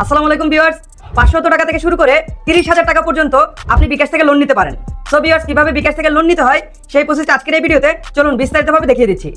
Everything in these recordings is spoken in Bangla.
আসসালামু আলাইকুম ভিউয়ার্স। 500 টাকা থেকে শুরু করে 30,000 টাকা পর্যন্ত আপনি বিকাশ থেকে লোন নিতে পারেন। সো ভিউয়ার্স, কিভাবে বিকাশ থেকে লোন নিতে হয় সেই প্রসেসটা আজকের এই ভিডিওতে চলুন বিস্তারিতভাবে দেখিয়ে দিচ্ছি।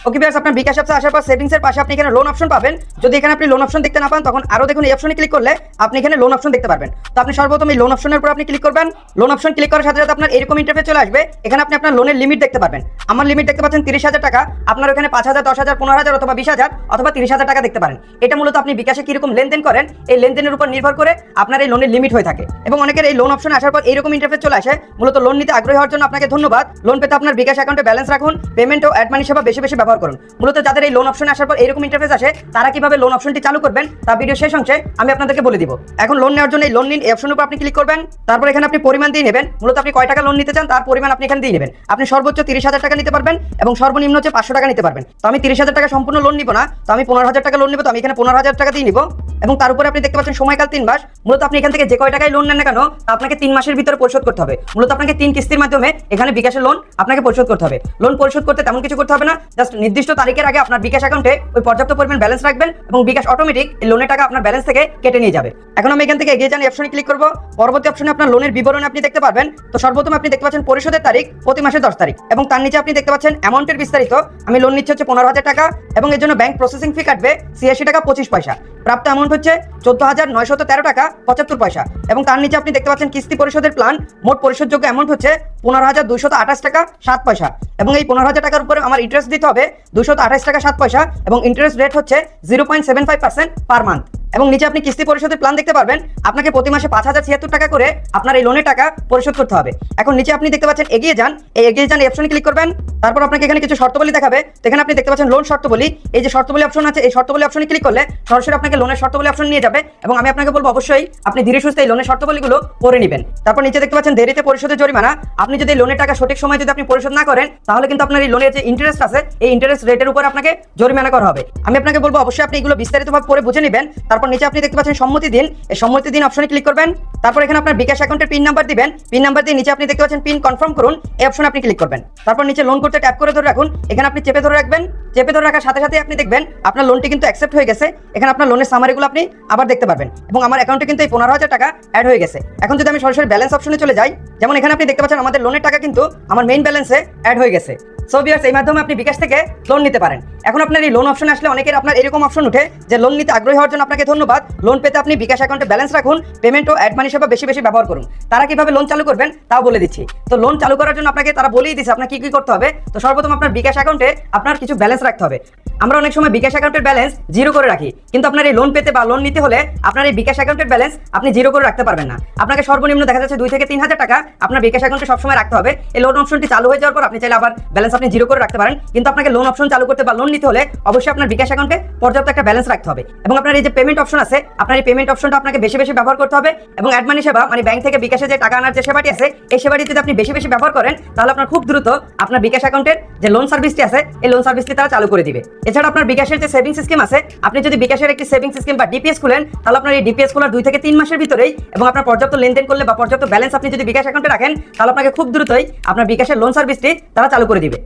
ওকে ভিউয়ার্স, আপনার বিকাশ অ্যাপসে আসার পর সেভিংসের পাশে আপনি এখানে লোন অপশন পাবেন। যদি এখানে আপনি লোন অপশন দেখতে না পান, তখন আরো দেখুন এই অপশনে ক্লিক করলে আপনি এখানে লোন অপশন দেখতে পারবেন। তো আপনি সর্বপ্রথম এই লোন অপশনের উপর আপনি ক্লিক করবেন। লোন অপশন ক্লিক করার সাথে সাথে আপনার এরকম ইন্টারফেস চলে আসবে। এখানে আপনি আপনার লোনের লিমিট দেখতে পারবেন। আমার লিমিট দেখতে পাচ্ছেন 30,000 টাকা। আপনার ওখানে 5,000, 10,000, 15,000 অথবা 20,000 অথবা 30,000 টাকা দেখতে পারেন। এটা মূলত আপনি বিকাশে কিরকম লেনদেন করেন এই লেনদেনের উপর নির্ভর করে আপনার এই লোনের লিমিট হয়ে থাকে। এবং অনেকের এই লোন অপশনে আসার পর এইরকম ইন্টারফেস চলে আসে। মূলত লোন নিতে আগ্রহী হওয়ার জন্য আপনাকে ধন্যবাদ। লোন পেতে আপনার বিকাশ অ্যাকাউন্টে ব্যালেন্স রাখুন, পেমেন্ট ও অ্যাড মানি সেবা বেশি বেশি ব্যবহার করুন। মূলত যাদের এই লোন অপশনে আসার পর এরকম ইন্টারফেস আসে, তারা কিভাবে লোন অপশনটি চালু করবেন তা ভিডিও শেষ অংশে আমি আপনাদেরকে বলে দিব। এখন লোন নেওয়ার জন্য এই লোন নিন এই অপশনের উপর আপনি ক্লিক করবেন। তারপর এখানে আপনি পরিমাণ দিয়ে নেবেন। মূলত আপনি কয় টাকা লোন নিতে চান তার পরিমাণ আপনি এখানে দিয়ে নেবেন। আপনি সর্বোচ্চ 30,000 টাকা নিতে পারবেন এবং সর্বনিম্ন হচ্ছে 500 টাকা নিতে পারবেন। তো আমি 30,000 টাকা সম্পূর্ণ লোন নিব না, তো আমি 15,000 টাকা লোন নিব। তো আমি এখানে 15,000 টাকা দিয়ে নিব এবং তার উপরে আপনি দেখতে পাচ্ছেন সময়কাল 3 মাস। মূলত আপনি এখান থেকে যে কয় টাকায় লোন নেন না কেন তা আপনাকে 3 মাসের ভিতরে পরিশোধ করতে হবে। মূলত আপনাকে 3 কিস্তির মাধ্যমে এখানে বিকাশের লোন আপনাকে পরিশোধ করতে হবে। লোন পরিশোধ করতে তেমন কিছু করতে হবে না, জাস্ট নির্দিষ্ট তারিখের আগে আপনার বিকাশ অ্যাকাউন্টে ওই পর্যাপ্ত পরিমাণ ব্যালেন্স রাখবেন এবং বিকাশ অটোমেটিক এই লোনের টাকা আপনার ব্যালেন্স থেকে কেটে নিয়ে যাবে। এখন আমি এখান থেকে এগিয়ে যান অপশনে ক্লিক করব। পরবর্তী অপশনে আপনার লোনের বিবরণ আপনি দেখতে পারবেন। তো সর্বপ্রথম আপনি দেখতে পাচ্ছেন পরিশোধের তারিখ প্রতি মাসের 10 তারিখ এবং তার নিচে আপনি দেখতে পাচ্ছেন অ্যামাউন্টের বিস্তারিত। আমি লোন নিচ্ছি হচ্ছে 15,000 টাকা এবং এর জন্য ব্যাংক প্রসেসিং ফি কাটবে 86 টাকা 25 পয়সা। প্রাপ্ত অ্যামাউন্ট হচ্ছে 14,913 টাকা 75 পয়সা এবং তার নিচে আপনি দেখতে পাচ্ছেন কিস্তি পরিশোধের প্ল্যান। মোট পরিশোধযোগ্য অ্যামাউন্ট হচ্ছে 15,228 টাকা 7 পয়সা এবং এই 15,000 টাকার উপরে আমার ইন্টারেস্ট দিতে হবে 228 টাকা 7 পয়সা এবং ইন্টারেস্ট রেট হচ্ছে 0.75% পার মান্থ। এবং নিচে আপনি কিস্তি পরিশোধের প্ল্যান দেখতে পারবেন। আপনাকে প্রতি মাসে 5,076 টাকা করে আপনার এই লোনের টাকা পরিশোধ করতে হবে। এখন নিচে আপনি দেখতে পাচ্ছেন এগিয়ে যান। এই এগিয়ে যান এই অপশনে ক্লিক করবেন। তারপর আপনাকে এখানে কিছু শর্তাবলী দেখাবে। তো এখানে আপনি দেখতে পাচ্ছেন লোন শর্তাবলী। এই যে শর্তাবলী অপশন আছে, এই শর্তাবলী অপশনে ক্লিক করলে সরাসরি আপনাকে লোনের শর্তাবলী অপশন নিয়ে যাবে এবং আমি আপনাকে বলবো অবশ্যই আপনি ধীরে সুস্থে এই লোনের শর্তাবলীগুলো পড়ে নেবেন। তারপর নিচে দেখতে পাচ্ছেন দেরিতে পরিশোধের জরিমানা। আপনি যদি লোনের টাকা সঠিক সময় যদি আপনি পরিশোধ না করেন, তাহলে কিন্তু আপনার এই লোনের যে ইন্টারেস্ট আছে এই ইন্টারেস্ট রেটের উপর আপনাকে জরিমানা করা হবে। আমি আপনাকে বলবো অবশ্যই আপনি এগুলো বিস্তারিতভাবে পড়ে বুঝে নেবেন। তারপর নিচে আপনি দেখতে পাচ্ছেন সম্মতি দিন। এই সম্মতি দিন অপশনে ক্লিক করবেন। তারপর এখানে আপনার বিকাশ অ্যাকাউন্টের পিন নাম্বার দিবেন। পিন নাম্বার দিয়ে নিচে আপনি দেখতে পাচ্ছেন পিন কনফার্ম করুন এই অপশনে আপনি ক্লিক করবেন। তারপর নিচে লোন করতে ট্যাপ করে ধরে রাখুন। এখানে আপনি চেপে ধরে রাখবেন। চেপে ধরে রাখার সাথে সাথে আপনি দেখবেন আপনার লোনটি কিন্তু অ্যাকসেপ্ট হয়ে গেছে। এখানে আপনার লোনের সামারিগুলো আপনি আবার দেখতে পারবেন এবং আমার অ্যাকাউন্টে কিন্তু এই 15,000 টাকা অ্যাড হয়ে গেছে। এখন যদি আমি সরাসরি ব্যালেন্স অপশনে চলে যাই, যেমন এখানে আপনি দেখতে পাচ্ছেন আমাদের লোনের টাকা কিন্তু আমার মেইন ব্যালেন্সে অ্যাড হয়ে গেছে। সো ভিউয়ার্স, এই মাধ্যমে আপনি বিকাশ থেকে লোন নিতে পারেন। এখন আপনার এই লোন অপশন আসলে অনেকের আপনার এরকম অপশন উঠে যে লোন নিতে আগ্রহী হওয়ার জন্য আপনাকে ধন্যবাদ। লোন পেতে আপনি বিকাশ অ্যাকাউন্টে ব্যালেন্স রাখুন, পেমেন্ট ও অ্যাড মানি সেবা বেশি বেশি ব্যবহার করুন। তারা কিভাবে লোন চালু করবেন তাও বলে দিচ্ছি। তো লোন চালু করার জন্য আপনাকে তারা বলেই দিচ্ছে আপনার কি কি করতে হবে। তো সর্বপ্রথম আপনার বিকাশ অ্যাকাউন্টে আপনার কিছু ব্যালেন্স রাখতে হবে। আমরা অনেক সময় বিকাশ অ্যাকাউন্টের ব্যালেন্স জিরো করে রাখি, কিন্তু আপনার এই লোন পেতে বা লোন নিতে হলে আপনার এই বিকাশ অ্যাকাউন্টের ব্যালেন্স আপনি জিরো করে রাখতে পারবেন না। আপনাকে সর্বনিম্ন দেখা যাচ্ছে 2 থেকে 3,000 টাকা আপনার বিকাশ অ্যাকাউন্টে সবসময় রাখতে হবে। এই লোন অপশনটি চালু হয়ে যাওয়ার পর আপনি চাইলে আবার ব্যালেন্স আপনি জিরো করে রাখতে পারেন, কিন্তু আপনাকে লোন অপশন চালু করতে বা লোন নিতে হলে অবশ্যই আপনার বিকাশ অ্যাকাউন্টে পর্যাপ্ত একটা ব্যালেন্স রাখতে হবে। এবং আপনার এই যে পেমেন্ট অপশন আছে, আপনার এই পেমেন্ট অপশনটা আপনাকে বেশি বেশি ব্যবহার করতে হবে। এবং অ্যাড মানি সেবা মানে ব্যাংক থেকে বিকাশে যে টাকা আনার যে সেবাটি আছে, এই সেবাটি যদি আপনি বেশি বেশি ব্যবহার করেন, তাহলে আপনার খুব দ্রুত আপনার বিকাশ অ্যাকাউন্টের যে লোন সার্ভিসটি আছে এই লোন সার্ভিসটি তারা চালু করে দিবে। এছাড়া আপনার বিকাশের যে সেভিংস স্কিম আছে, আপনি যদি বিকাশের একটি সেভিংস স্কিম বা ডিপিএস খুলেন, তাহলে আপনার এই ডিপিএস খোলার 2 থেকে 3 মাসের ভিতরেই এবং আপনার পর্যাপ্ত লেনদেন করলে বা পর্যাপ্ত ব্যালেন্স আপনি যদি বিকাশ অ্যাকাউন্টে রাখেন, তাহলে আপনাকে খুব দ্রুতই আপনার বিকাশের লোন সার্ভিসটি তারা চালু করে দিবে।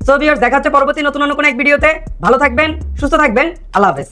সো ভিউয়ার্স, দেখা হচ্ছে পরবর্তী নতুন কোনো এক ভিডিওতে। ভালো থাকবেন, সুস্থ থাকবেন, আল্লাহ হাফেজ।